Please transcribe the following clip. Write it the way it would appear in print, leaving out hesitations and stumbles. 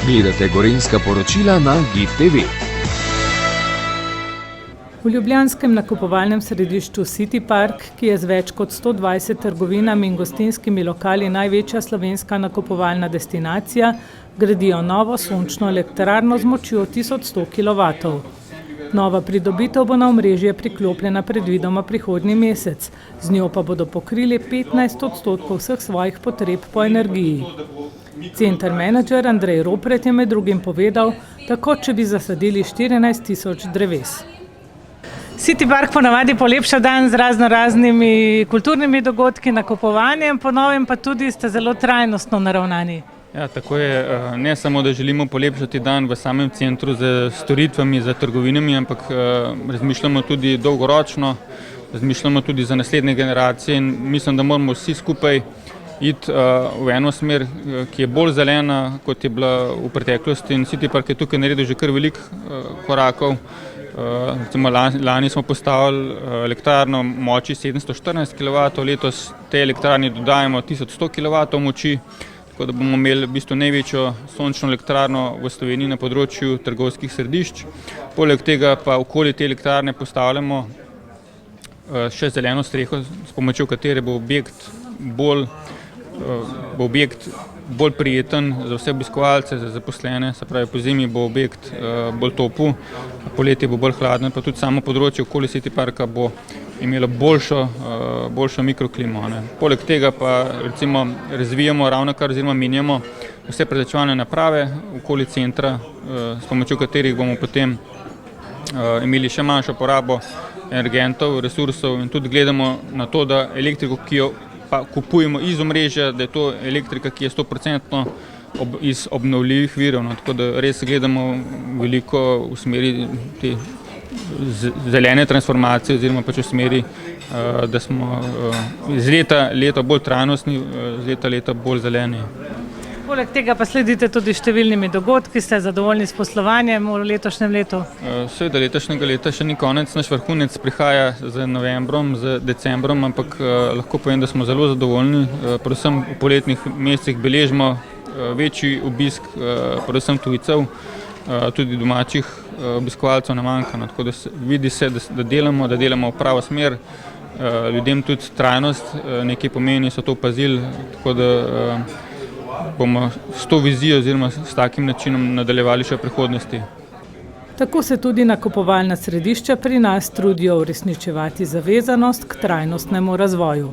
Gledate Gorenjska poročila na GID TV. V ljubljanskem nakupovalnem središču City Park, ki je z več kot 120 trgovinami in gostinskimi lokali največja slovenska nakupovalna destinacija, gradijo novo sončno elektrarno z močjo 1100 kW. Nova pridobitev bo na omrežje priklopljena predvidoma prihodnji mesec, z njo pa bodo pokrili 15% vseh svojih potreb po energiji. Center menedžer Andrej Ropret je med drugim povedal, tako če bi zasadili 14.000 dreves. City Park ponavadi polepša dan z raznimi kulturnimi dogodki, nakupovanjem, po novem pa tudi ste zelo trajnostno naravnani. Ja, tako je. Ne samo, da želimo polepšati dan v samem centru z storitvami, z trgovinami, ampak razmišljamo tudi dolgoročno, razmišljamo tudi za naslednje generacije in mislim, da moramo vsi skupaj iti v eno smer, ki je bolj zelena, kot je bila v preteklosti, in City Park je tukaj naredil že kar veliko korakov. Lani smo postavili elektrarno moči 714 kW, letos tej elektrarni dodajamo 1100 kW moči, tako da bomo imeli v bistvu največjo sončno elektrarno v Sloveniji na področju trgovskih središč. Poleg tega pa okoli te elektrarne postavljamo še zeleno streho, s pomočjo katere bo objekt bolj prijeten za vse obiskovalce, za zaposlene, se pravi pozimi bo objekt bolj topel, poletje bo bolj hladno, pa tudi samo področje okoli City Parka bo imelo boljšo mikroklimo. Poleg tega pa recimo razvijamo ravnokar oziroma menjamo vse prezračevalne naprave okoli centra, s pomočjo katerih bomo potem imeli še manjšo porabo energentov, resursov in tudi gledamo na to, da elektriko, ki jo pa kupujemo iz omrežja, da je to elektrika, ki je 100% iz obnovljivih virov. Tako da res gledamo veliko v smeri te zelene transformacije oziroma pač v smeri, da smo iz leta bolj trajnostni, iz leta bolj zeleni. Poleg tega pa sledite tudi številnimi dogodki, ste zadovoljni s poslovanjem v letošnjem letu? Seveda letošnjega leta še ni konec, naš vrhunec prihaja z novembrom, z decembrom, ampak lahko povem, da smo zelo zadovoljni. Predvsem v poletnih mesecih beležimo večji obisk, predvsem tujcev, tudi domačih obiskovalcev ne manjka. Tako da vidi se, da delamo v pravo smer, ljudem tudi trajnost nekaj pomeni, so to opazili, tako da bomo s to vizijo oziroma s takim načinom nadaljevali še v prihodnosti. Tako se tudi nakupovalna središča pri nas trudijo uresničevati zavezanost k trajnostnemu razvoju.